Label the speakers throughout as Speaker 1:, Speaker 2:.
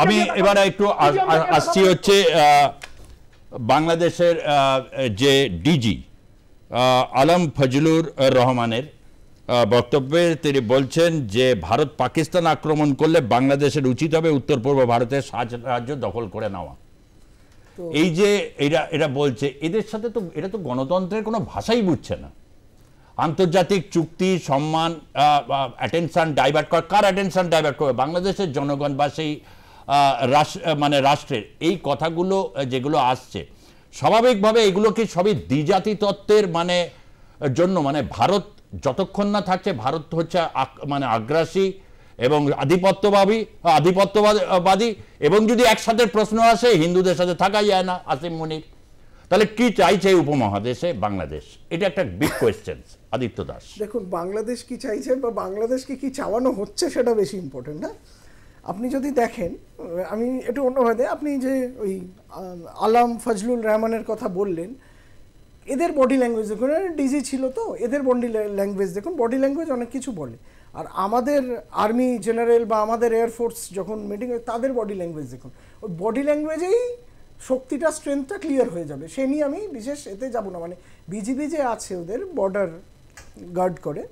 Speaker 1: আমি এবারে একটু আসছি হচ্ছে বাংলাদেশের যে ডিজি আলম ফজলুর রহমানের বক্তব্যে তিনি বলছেন যে ভারত পাকিস্তান আক্রমণ করলে বাংলাদেশের উচিত হবে উত্তর পূর্ব ভারতের 7 রাজ্য দখল করে নেওয়া। এই যে এরা বলছে, এদের সাথে তো এটা তো গণতন্ত্রের কোনো ভাষাই বুঝছে না। আন্তর্জাতিক চুক্তি সম্মান অ্যাটেনশন ডাইভার্ট করা, কার অ্যাটেনশন ডাইভার্ট করবে? বাংলাদেশের জনগণ বা সেই মানে রাষ্ট্রের এই কথাগুলো যেগুলো আসছে স্বাভাবিকভাবে এগুলো কি সবই দ্বিজাতি তত্ত্বের মানে জন্য, মানে ভারত যতক্ষণ না থাকছে ভারত হচ্ছে মানে আগ্রাসী এবং আধিপত্যবাদী এবং যদি একসাথে প্রশ্ন আসে হিন্দুদের সাথে থাকা যায় না আসিম মুনির, তাহলে কি চাইছে এই উপমহাদেশে বাংলাদেশ? এটা একটা বিগ কোয়েশ্চেন। আদিত্য দাস,
Speaker 2: দেখুন বাংলাদেশ কি চাইছে বা বাংলাদেশকে কি চাওয়ানো হচ্ছে সেটা বেশি ইম্পর্টেন্ট না। আপনি যদি দেখেন, আমি একটু অন্যভাবে, আপনি যে ওই আলম ফজলুর রহমানের কথা বললেন, এদের বডি ল্যাঙ্গুয়েজ দেখুন, ডিজি ছিল তো, এদের বডি ল্যাঙ্গুয়েজ দেখুন, বডি ল্যাঙ্গুয়েজ অনেক কিছু বলে। আর আমাদের আর্মি জেনারেল বা আমাদের এয়ারফোর্স যখন মিটিং হয় তাদের বডি ল্যাঙ্গুয়েজ দেখুন, ওই বডি ল্যাঙ্গুয়েজেই শক্তিটা স্ট্রেংথটা ক্লিয়ার হয়ে যাবে। সে নিয়ে আমি বিশেষ এতে যাব না। মানে বিজিবি যে আছে ওদের বর্ডার গার্ড করে,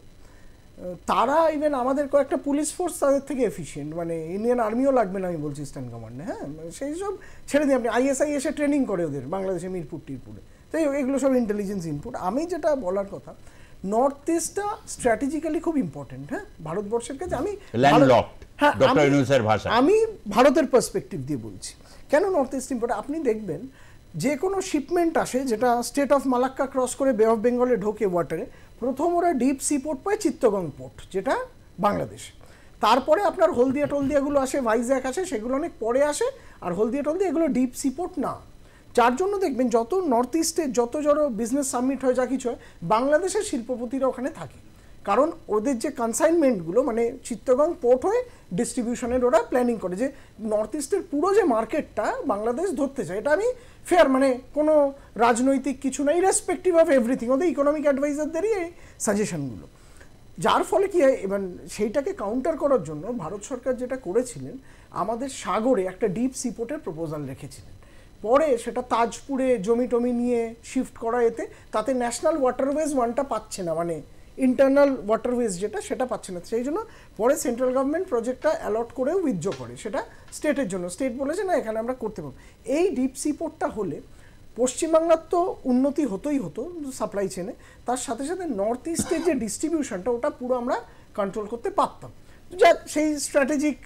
Speaker 2: তারা ইভেন আমাদের কয়েকটা পুলিশ ফোর্স তাদের থেকে এফিসিয়েন্ট, মানে ইন্ডিয়ান আর্মিও লাগবে না আমি বলছি ইস্টার্ন কমান্ডে। হ্যাঁ, সেই সব ছেড়ে দিই, আপনি আইএসআই এসে ট্রেনিং করে ওদের বাংলাদেশে মিরপুর টিরপুরে, তাই এগুলো সব ইন্টেলিজেন্স ইনপুট। আমি যেটা বলার কথা, নর্থ ইস্টটা স্ট্র্যাটেজিক্যালি খুব ইম্পর্টেন্ট। হ্যাঁ, ভারতবর্ষের কাছে আমি আমি ভারতের পার্সপেক্টিভ দিয়ে বলছি কেন নর্থ ইস্ট ইম্পর্টেন্ট। আপনি দেখবেন যে কোনো শিপমেন্ট আসে যেটা স্টেট অফ মালাক্কা ক্রস করে বে অফ বেঙ্গলে ঢোকে ওয়াটারে, প্রথম ওরা ডিপ সি পোর্ট পায় চিত্তগং পোর্ট, যেটা বাংলাদেশ। তারপরে আপনার হলদিয়া টলদিয়াগুলো আসে, ভাইজ্যাক আসে, সেগুলো অনেক পরে আসে। আর হলদিয়া টলদিয়া এগুলো ডিপ সি পোর্ট না, যার জন্য দেখবেন যত নর্থ ইস্টে যত বিজনেস সাবমিট হয়, যা কিছু হয়, বাংলাদেশের শিল্পপতিরা ওখানে থাকে। কারণ ওদের যে কনসাইনমেন্টগুলো মানে চিত্তগং পোর্ট হয়ে ডিস্ট্রিবিউশনের ওরা প্ল্যানিং করে, যে নর্থ ইস্টের পুরো যে মার্কেটটা বাংলাদেশ ধরতে চায়। এটা আমি ফেয়ার, মানে কোনো রাজনৈতিক কিছু না, ইরেসপেক্টিভ অফ এভরিথিং, ওদের ইকোনমিক অ্যাডভাইজারদেরই এই সাজেশনগুলো। যার ফলে কি হয়, এবার সেইটাকে কাউন্টার করার জন্য ভারত সরকার যেটা করেছিলেন, আমাদের সাগরে একটা ডিপ সিপোর্টের প্রপোজাল রেখেছিলেন। পরে সেটা তাজপুরে জমি টমি নিয়ে শিফট করা, এতে তাতে ন্যাশনাল ওয়াটারওয়েজ ওয়ানটা পাচ্ছে না, মানে ইন্টারনাল ওয়াটারওয়েজ যেটা সেটা পাচ্ছে না। সেই জন্য পরে সেন্ট্রাল গভর্নমেন্ট প্রজেক্টটা অ্যালট করে উইথড্র করে সেটা স্টেটের জন্য। স্টেট বলেছে না এখানে আমরা করতে পারবো। এই ডিপ সি পোর্টটা হলে পশ্চিমবাংলার তো উন্নতি হতোই হতো সাপ্লাই চেনে, তার সাথে সাথে নর্থ ইস্টের যে ডিস্ট্রিবিউশনটা ওটা পুরো আমরা কন্ট্রোল করতে পারতাম। যা সেই স্ট্র্যাটেজিক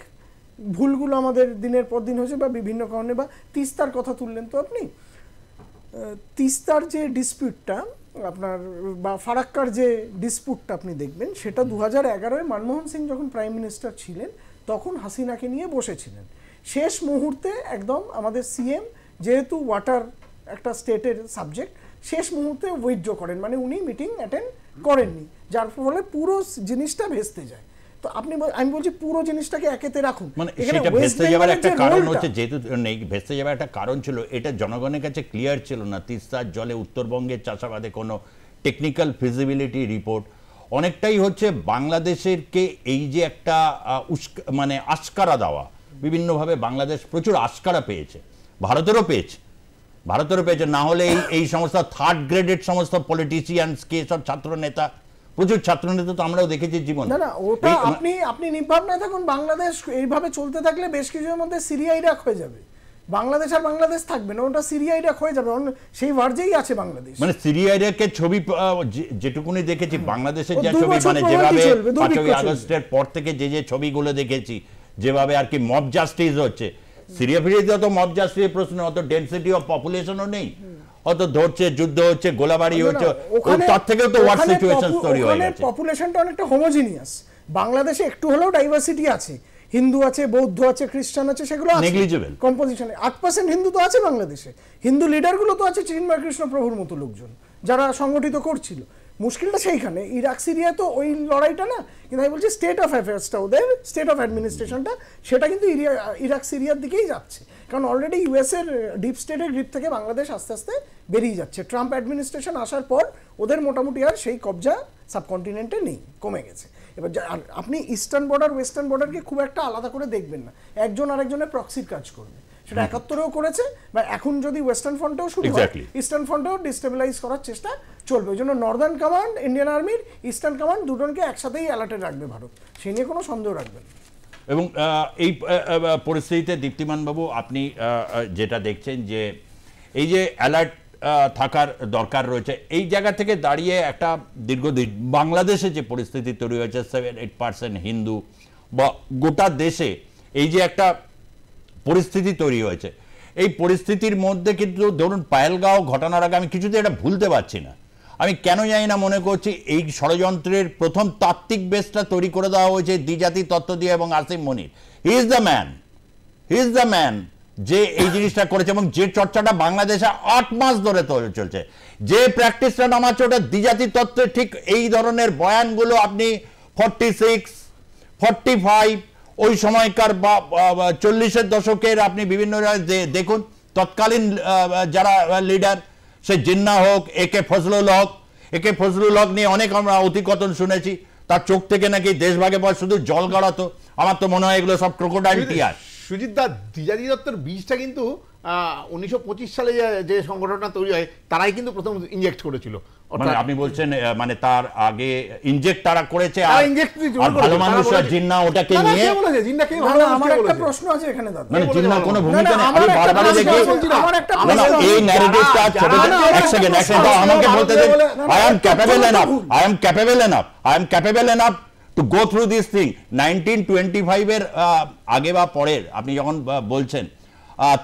Speaker 2: ভুলগুলো আমাদের দিনের পর দিন হয়েছে বা বিভিন্ন কারণে। বা তিস্তার কথা তুললেন তো আপনি, তিস্তার যে ডিসপিউটটা আপনার বা ফারাক্কার যে ডিসপিউটটা আপনি দেখবেন, সেটা 2011-এ মনমোহন সিং যখন প্রাইম মিনিস্টার ছিলেন তখন হাসিনাকে নিয়ে বসেছিলেন। শেষ মুহূর্তে একদম আমাদের সিএম, যেহেতু ওয়াটার একটা স্টেটের সাবজেক্ট, শেষ মুহূর্তে উইথড্র করেন, মানে উনি মিটিং অ্যাটেন্ড করেননি, যার ফলে পুরো জিনিসটা ভেস্তে যায়। তো আপনি, আমি বলছি পুরো জিনিসটাকে একেতে রাখুন,
Speaker 1: মানে সেটা ভেস্তে যাওয়ার একটা কারণ হচ্ছে, যেহেতু নেই ভেস্তে যাওয়ার একটা কারণ ছিল, এটা জনগণের কাছে ক্লিয়ার ছিল না। তিস্তার জলে উত্তরবঙ্গের চাষাবাদে কোনো টেকনিক্যাল ফিজিবিলিটি রিপোর্ট, অনেকটাই হচ্ছে বাংলাদেশেরকে এই যে একটা মানে আশকারা দেওয়া, বিভিন্নভাবে বাংলাদেশ প্রচুর আশকারা পেয়েছে, ভারতেরও পেয়েছে, না হলে এই সমস্ত থার্ড গ্রেডেড সমস্ত পলিটিশিয়ানসকে, সব ছাত্র নেতা, প্রচুর ছাত্র নেতা তো আমরাও দেখেছি জীবন।
Speaker 2: না ওটা আপনি নির্ভাব না থাকুন, বাংলাদেশ এইভাবে চলতে থাকলে বেশ কিছুর মধ্যে সিরিয়া ইরাক হয়ে যাবে। বাংলাদেশ আর বাংলাদেশ থাকবে না, ওটা সিরিয়া ইরাক হয়ে যাবে, সেই ভার্জেই আছে বাংলাদেশ।
Speaker 1: মানে সিরিয়া ইরাকের ছবি যেটুকুনি দেখেছি, বাংলাদেশের যে ছবি, মানে যেভাবে 5ই আগস্টের পর থেকে যে ছবিগুলো দেখেছি, যেভাবে আর কি মব জাস্টিস হচ্ছে, সিরিয়া ফিরিয়াতে অত মব জাস্টিসের প্রশ্ন, অত ডেনসিটি অফ পপুলেশনও নেই, অত ধরছে, যুদ্ধ হচ্ছে, গোলাবাড়ি হচ্ছে, তার থেকেও তো ওয়ার সিচুয়েশন তৈরি হয়ে গেছে।
Speaker 2: পপুলেশনটা অনেকটা হোমোজিনিয়াস, বাংলাদেশে একটু হলেও ডাইভার্সিটি আছে, হিন্দু আছে, বৌদ্ধ আছে, খ্রিস্টান আছে, সেগুলো নেগলিজিবল কম্পোজিশনে। 8% হিন্দু তো আছে বাংলাদেশে, হিন্দু লিডারগুলো তো আছে চিন্ময় কৃষ্ণ প্রভুর মতো লোকজন যারা সংগঠিত করছিল। মুশকিলটা সেইখানে, ইরাক সিরিয়া তো ওই লড়াইটা না, কিন্তু আমি বলছি স্টেট অফ অ্যাফেয়ার্সটা, ওদের স্টেট অফ অ্যাডমিনিস্ট্রেশনটা, সেটা কিন্তু ইরাক সিরিয়ার দিকেই যাচ্ছে। কারণ অলরেডি ইউএসের ডিপ স্টেটের গ্রিপ থেকে বাংলাদেশ আস্তে আস্তে বেরিয়ে যাচ্ছে। ট্রাম্প অ্যাডমিনিস্ট্রেশন আসার পর ওদের মোটামুটি আর সেই কবজা সাবকন্টিনেন্টে নেই, কমে গেছে। এবার আপনি ইস্টার্ন বর্ডার ওয়েস্টার্ন বর্ডারকে খুব একটা আলাদা করে দেখবেন না, একজন আরেকজনের প্রক্সির কাজ করবে। সেটা 71-এও করেছে, বা এখন যদি ওয়েস্টার্ন ফ্রন্টেও শুরু হয়, ইস্টার্ন ফ্রন্টেও ডিস্টেবিলাইজ করার চেষ্টা চলবে। ওই জন্য নর্দার্ন কমান্ড, ইন্ডিয়ান আর্মির ইস্টার্ন কমান্ড দুজনকে একসাথেই অ্যালার্টে রাখবে ভারত, সে নিয়ে কোনো সন্দেহ রাখবেন।
Speaker 1: এবং এই পরিস্থিতিতে দীপ্তিমানবাবু আপনি যেটা দেখছেন যে এই যে অ্যালার্ট থাকার দরকার রয়েছে, এই জায়গা থেকে দাঁড়িয়ে একটা দীর্ঘদিন বাংলাদেশে যে পরিস্থিতি তৈরি হয়েছে, 7-8% হিন্দু বা গোটা দেশে এই যে একটা পরিস্থিতি তৈরি হয়েছে, এই পরিস্থিতির মধ্যে কিন্তু ধরুন পায়েলগাঁও ঘটনার আগে আমি কিছুতে এটা ভুলতে পারছি না। আমি কেন জানি না মনে করছি এই ষড়যন্ত্রের প্রথম তাত্ত্বিক বেসটা তৈরি করে দেওয়া হয়েছে দ্বিজাতি তত্ত্ব দিয়ে এবং আসিম মনির। হি ইজ দ্য ম্যান যে এই জিনিসটা করেছে, এবং যে চর্চাটা বাংলাদেশে 8 মাস ধরে চলছে, যে প্র্যাকটিসটা নামাচ্ছে ওটা দ্বিজাতি তত্ত্বের ঠিক এই ধরনের বয়ানগুলো আপনি 46, 45 ওই সময়কার বা 40-এর দশকের আপনি বিভিন্ন দেখুন, তৎকালীন যারা লিডার, সে জিন্না হোক, একে ফজলুল হক নিয়ে অনেক আমরা অতিকথন শুনেছি, তার চোখ থেকে নাকি দেশভাগে পর শুধু জল গড়াতো। আমার তো মনে হয় এগুলো সব ক্রোকোডাইল টিয়ার।
Speaker 3: সুজিত দা, দ্বিজাতি দত্তর বীজটা কিন্তু 1925 সালে যে সংগঠনটা তৈরি হয় তারাই কিন্তু প্রথম ইনজেক্ট করেছিল।
Speaker 1: মানে আপনি বলছেন মানে তার আগে ইনজেক্ট তারা করেছে, আর ভালো মানুষরা জিন্না ওটাকে নিয়ে।
Speaker 2: আমার একটা প্রশ্ন আছে এখানে দাদা,
Speaker 1: মানে জিন্না কোনো ভূমিকা নেই। আমি বারবার দেখি এই ন্যারেটিভটা ছোট। এক সেকেন্ড আমাকে বলতে দেন। I am capable enough to go through this thing. 1925 এর আগে বা পরের আপনি যখন বলছেন,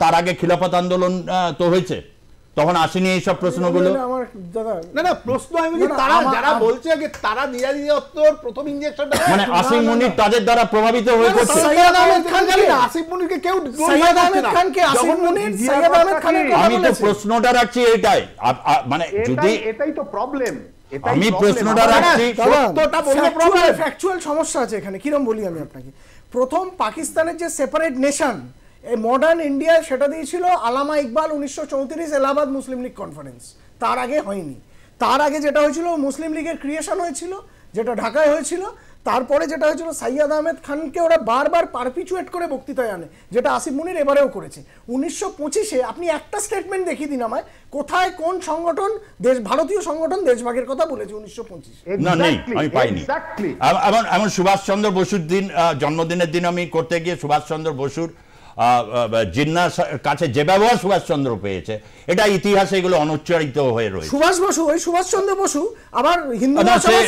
Speaker 1: তার আগে খিলাফত আন্দোলন তো হয়েছে, তখন আসেনি এইসব প্রশ্নগুলো।
Speaker 3: না প্রশ্ন আমি বলি, তারা যারা বলছে যে তারা দ্বিজাতি দত্তর প্রথম ইনজেকশনটা মানে
Speaker 1: আসিম মনির তাদের দ্বারা প্রভাবিত হয়ে করছে।
Speaker 3: আসিম মনিরকে কেউ
Speaker 1: আমি তো প্রশ্নটা রাখছি এটাই, মানে যদি
Speaker 3: এটাই তো প্রবলেম।
Speaker 1: আমি প্রশ্নটা রাখছি,
Speaker 2: সত্যটা বললে প্রবলেম, ফ্যাকচুয়াল সমস্যা আছে এখানে। কিরম বলি আমি আপনাকে, প্রথম পাকিস্তানের যে সেপারেট নেশন এই মডার্ন ইন্ডিয়া, সেটা দিয়েছিল আলামা ইকবাল 1934 এলাহাবাদ মুসলিম লীগ কনফারেন্স। তার আগে হয়নি। তার আগে যেটা হয়েছিল মুসলিম লীগের ক্রিয়েশন হয়েছিল, যেটা ঢাকায় হয়েছিল। তারপরে যেটা হয়েছিল সাইয়াদ আহমেদ খানকে ওরা বারবার পারপিচুয়েট করে বক্তৃতায় আনে, যেটা আসিফ মনির এবারেও করেছে। 1925-এ আপনি একটা স্টেটমেন্ট দেখিয়ে দিন আমায়, কোথায় কোন সংগঠন ভারতীয় সংগঠন দেশভাগের কথা বলেছে 1925?
Speaker 1: না, নেই, আমি পাইনি। এমন সুভাষচন্দ্র বসুর দিন, জন্মদিনের দিন আমি করতে গিয়ে সুভাষচন্দ্র বসুর জিন্নার কাছে যে ব্যবহার সুভাষচন্দ্র পেয়েছে, এটা ইতিহাসে এগুলো অনুচ্চারিত হয়ে রয়েছে।
Speaker 2: সুভাষচন্দ্র বসু আবার হিন্দু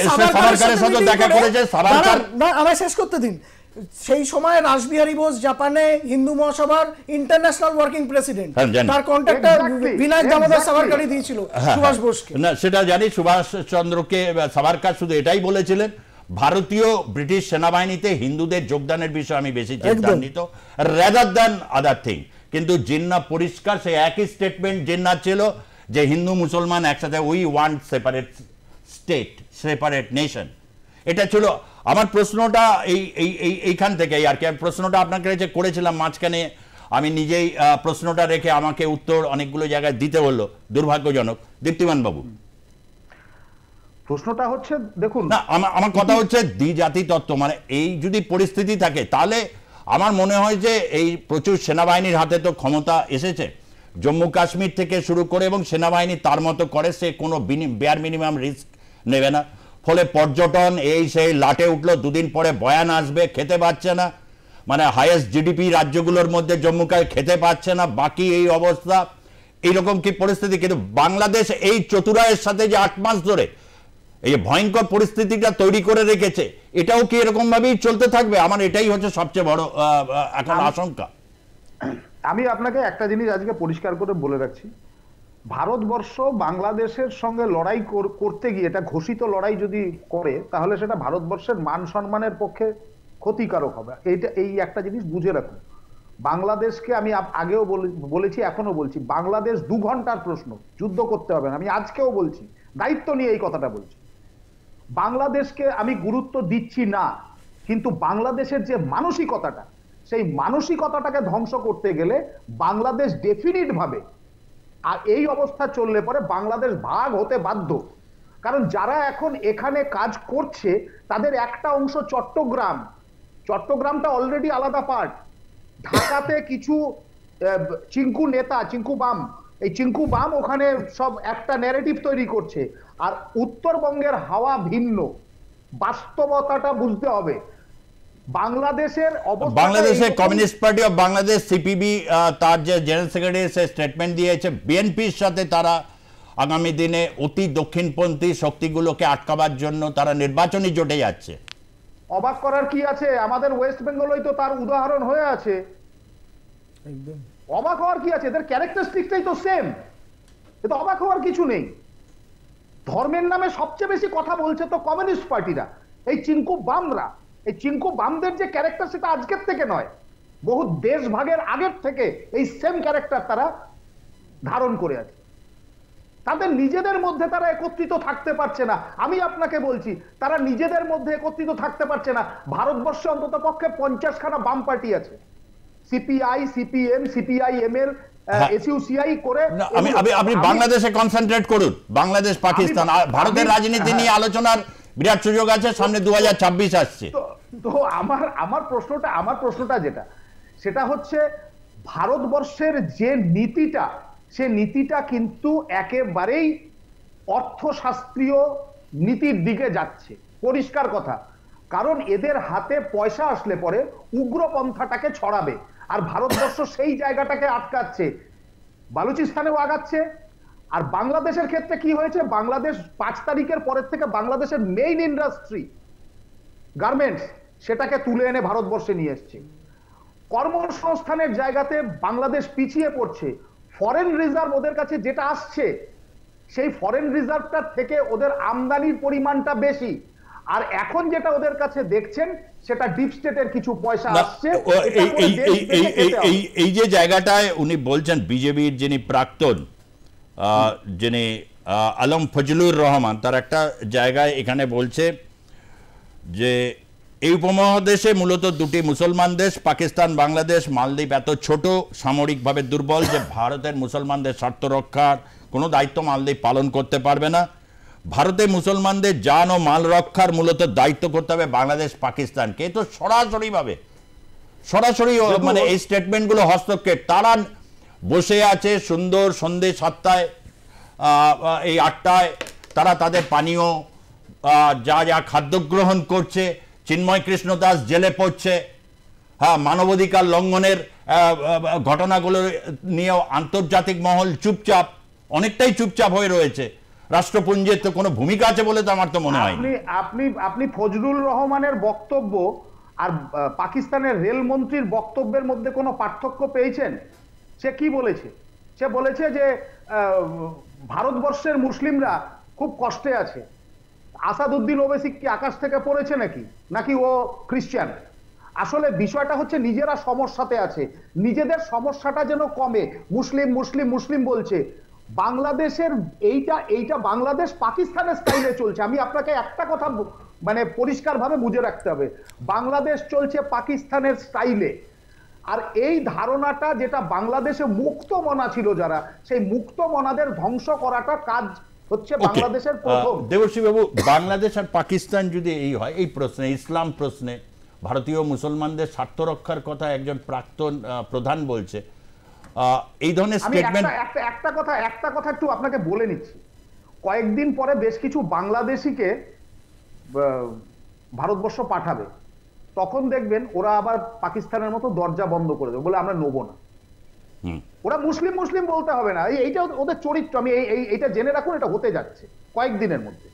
Speaker 1: সাভারকারের সাথে দেখা করেছে। সাভারকার,
Speaker 2: আমায় শেষ করতে দিন। সেই সময় রাসবিহারী বোস জাপানে হিন্দু মহাসভার ইন্টারন্যাশনাল ওয়ার্কিং প্রেসিডেন্ট, তার কন্ট্রাক্টর বিনায়ক দামোদর সাভারকারই দিয়েছিল সুভাষ বোসকে।
Speaker 1: না, সেটা জানি। সুভাষচন্দ্রকে সাভারকার শুধু এটাই বলেছিলেন, ভারতীয় ব্রিটিশ সেনাবাহিনীতে হিন্দুদের যোগদানের বিষয়ে আমি বেশি চিন্তান্বিত রাদার দ্যান আদার থিং। কিন্তু জিন্না পরিষ্কার সেই একই স্টেটমেন্ট জিন্না ছিল যে হিন্দু মুসলমান একসাথে, we want separate state, separate nation. এটা ছিল আমার প্রশ্নটা এইখান থেকে আর কি। প্রশ্নটা আপনাকে যে করেছিলাম মাঝখানে, আমি নিজেই প্রশ্নটা রেখে আমাকে উত্তর অনেকগুলো জায়গায় দিতে হলো, দুর্ভাগ্যজনক। দীপ্তিমান বাবু,
Speaker 4: প্রশ্নটা হচ্ছে দেখুন,
Speaker 1: না আমার কথা হচ্ছে দ্বিজাতি তত্ত্ব, মানে এই যদি পরিস্থিতি থাকে তাহলে আমার মনে হয় যে এই প্রচুর সেনাবাহিনীর হাতে তো ক্ষমতা এসেছে, জম্মু কাশ্মীর থেকে শুরু করে, এবং সেনাবাহিনী তার মতো করে, সে কোনো বেয়ার মিনিমাম রিস্ক নেবে না। ফলে পর্যটন এই সেই লাটে উঠলো, দুদিন পরে বয়ান আসবে, খেতে পাচ্ছে না, মানে হাইয়েস্ট জিডিপি রাজ্যগুলোর মধ্যে জম্মু খেতে পাচ্ছে না, বাকি এই অবস্থা। এইরকম কি পরিস্থিতি? কিন্তু বাংলাদেশ এই চতুরায়ের সাথে যে 8 মাস ধরে এই ভয়ঙ্কর পরিস্থিতিটা তৈরি করে রেখেছে, এটাও কি এরকম ভাবেই চলতে থাকবে? আমার এটাই হচ্ছে সবচেয়ে বড় এখন আশঙ্কা।
Speaker 4: আমি আপনাকে একটা জিনিস আজকে পরিষ্কার করে বলে রাখছি, ভারতবর্ষ বাংলাদেশের সঙ্গে লড়াই করতে গিয়ে, এটা ঘোষিত লড়াই যদি করে, তাহলে সেটা ভারতবর্ষের মান সম্মানের পক্ষে ক্ষতিকারক হবে। এই একটা জিনিস বুঝে রাখুন। বাংলাদেশকে আমি আগেও বলেছি, এখনো বলছি, বাংলাদেশ 2 ঘন্টার প্রশ্ন, যুদ্ধ করতে হবে না। আমি আজকেও বলছি, দায়িত্ব নিয়ে এই কথাটা বলছি। বাংলাদেশকে আমি গুরুত্ব দিচ্ছি না, কিন্তু বাংলাদেশের যে মানসিকতাটা, সেই মানসিকতাটাকে ধ্বংস করতে গেলে বাংলাদেশ ডেফিনিট ভাবে, আর এই অবস্থা চললে পরে বাংলাদেশ ভাগ হতে বাধ্য। কারণ যারা এখন এখানে কাজ করছে তাদের একটা অংশ চট্টগ্রামটা অলরেডি আলাদা পার্ট। ঢাকাতে কিছু চিঙ্কু নেতা, চিঙ্কু বাম, এই চিঙ্কু বাম ওখানে সব একটা ন্যারেটিভ তৈরি করছে। আর উত্তরবঙ্গের হাওয়া ভিন্ন, বাস্তবতাটা বুঝতে হবে। বাংলাদেশের
Speaker 1: communist party of Bangladesh CPB তার যে জেনারেল সেক্রেটারি সে স্টেটমেন্ট দিয়েছে বিএনপির সাথে তারা আগামী দিনে অতি দক্ষিণপন্থী শক্তিগুলোকে আটকাবার জন্য তারা নির্বাচনী জোটে যাচ্ছে।
Speaker 4: অবাক করার কি আছে? আমাদের ওয়েস্ট বেঙ্গলই তো তার উদাহরণ হয়ে আছে।
Speaker 2: একদম
Speaker 4: অবাক হওয়ার কি আছে? এদের ক্যারেক্টারিস্টিকটাই তো সেম, এতে অবাক হওয়ার কিছু নেই। ধর্মের নামে সবচেয়ে বেশি কথা বলছে তো কমিউনিস্ট পার্টিরা, এই চিঙ্কু বামরা। এই চিঙ্কু বামদের যে ক্যারেক্টার সেটা আজকের থেকে নয়, বহু দেশ ভাগের আগের থেকে এই সেম ক্যারেক্টার তারা ধারণ করে আছে। তাদের নিজেদের মধ্যে তারা একত্রিত থাকতে পারছে না। আমি আপনাকে বলছি তারা নিজেদের মধ্যে একত্রিত থাকতে পারছে না। ভারতবর্ষে অন্তত পক্ষে 50খানা বাম পার্টি আছে, সিপিআই, সিপিএম, সিপিআইএমএল, এসইউসিআই করে।
Speaker 1: আপনি বাংলাদেশে কনসেন্ট্রেট করুন, বাংলাদেশ পাকিস্তান ভারতের রাজনীতি নিয়ে আলোচনার বিরাট সুযোগ আছে, সামনে 2026 আসছে।
Speaker 4: তো আমার প্রশ্নটা যেটা, সেটা হচ্ছে ভারতবর্ষের যে নীতিটা, সে নীতিটা কিন্তু একেবারেই অর্থশাস্ত্রীয় নীতির দিকে যাচ্ছে, পরিষ্কার কথা। কারণ এদের হাতে পয়সা আসলে পরে উগ্রপন্থাটাকে ছড়াবে, আর ভারতবর্ষ সেই জায়গাটাকে আটকাচ্ছে, বালুচিস্তানেও আগাচ্ছে। আর বাংলাদেশের ক্ষেত্রে কি হয়েছে, বাংলাদেশ 5 তারিখের পরের থেকে বাংলাদেশের মেইন ইন্ডাস্ট্রি গার্মেন্টস, সেটাকে তুলে এনে ভারতবর্ষে নিয়ে এসছে। কর্মসংস্থানের জায়গাতে বাংলাদেশ পিছিয়ে পড়ছে। ফরেন রিজার্ভ ওদের কাছে যেটা আসছে, সেই ফরেন রিজার্ভটার থেকে ওদের আমদানির পরিমাণটা বেশি। আর এখন যেটা ওদের কাছে দেখছেন সেটা ডিপ স্টেটের কিছু পয়সা আসছে।
Speaker 1: এই যে জায়গাটায় উনি বলছেন, বিজেপির যিনি প্রাক্তন যিনি আলম ফজলুর রহমান, তার একটা জায়গায় এখানে বলছে যে এই উপমহাদেশে মূলত দুটি মুসলমান দেশ, পাকিস্তান, বাংলাদেশ। মালদ্বীপ এত ছোট, সামরিকভাবে দুর্বল যে ভারতের মুসলমানদের স্বার্থ রক্ষার কোনো দায়িত্ব মালদ্বীপ পালন করতে পারবে না। ভারতে মুসলমানদের জান ও মাল রক্ষার মূলত দায়িত্ব করতে হবে বাংলাদেশ পাকিস্তানকে। তো সরাসরি মানে এই স্টেটমেন্টগুলো হস্তক্ষেপ। তারা বসে আছে সুন্দর সন্ধ্যে 7টায়, এই 8টায় তারা তাদের পানীয় যা খাদ্য গ্রহণ করছে। চিন্ময় কৃষ্ণ দাস জেলে পড়ছে। হ্যাঁ, মানবাধিকার লঙ্ঘনের ঘটনাগুলো নিয়েও আন্তর্জাতিক মহল চুপচাপ, অনেকটাই চুপচাপ হয়ে রয়েছে। রাষ্ট্রপুঞ্জের তো কোনো ভূমিকা আছে বলে তো আমার তো মনে হয়।
Speaker 4: আপনি ফজলুর রহমানের বক্তব্য আর পাকিস্তানের রেলমন্ত্রীর বক্তব্যের মধ্যে কোনো পার্থক্য পেয়েছেন? সে কি বলেছে? সে বলেছে যে ভারতবর্ষের মুসলিমরা খুব কষ্টে আছে। আসাদুদ্দিন ওবেসি কি আকাশ থেকে পড়েছে নাকি ও খ্রিস্টান? আসলে বিষয়টা হচ্ছে নিজেরা সমস্যাতে আছে, নিজেদের সমস্যাটা যেন কমে। মুসলিম মুসলিম মুসলিম বলছে। বাংলাদেশের এইটা বাংলাদেশ পাকিস্তানের স্টাইলে চলছে। আমি আপনাকে একটা কথা মানে পরিষ্কারভাবে বুঝে রাখতে হবে, বাংলাদেশ চলছে পাকিস্তানের স্টাইলে। আর এই ধারণাটা যেটা বাংলাদেশে মুক্ত মনা ছিল, যারা সেই মুক্ত মনাদের ধ্বংস করাটা কাজ হচ্ছে বাংলাদেশের প্রথম।
Speaker 1: দেবশ্রী বাবু, বাংলাদেশ আর পাকিস্তান যদি এই হয়, এই প্রশ্নে, ইসলাম প্রশ্নে ভারতীয় মুসলমানদের স্বার্থ রক্ষার কথা একজন প্রাক্তন প্রধান বলছে, এই ধরনের স্টেটমেন্ট।
Speaker 4: একটা কথা একটু আপনাকে বলে নিচ্ছি। কয়েকদিন পরে বেশ কিছু বাংলাদেশিকে ভারতবর্ষ পাঠাবে, তখন দেখবেন ওরা আবার পাকিস্তানের মতো দরজা বন্ধ করে দেবে, বলে আমরা নেবো না। ওরা মুসলিম মুসলিম বলতে হবে না, এইটা ওদের চরিত্র। আমি এইটা জেনে রাখুন, এটা হতে যাচ্ছে কয়েকদিনের মধ্যে।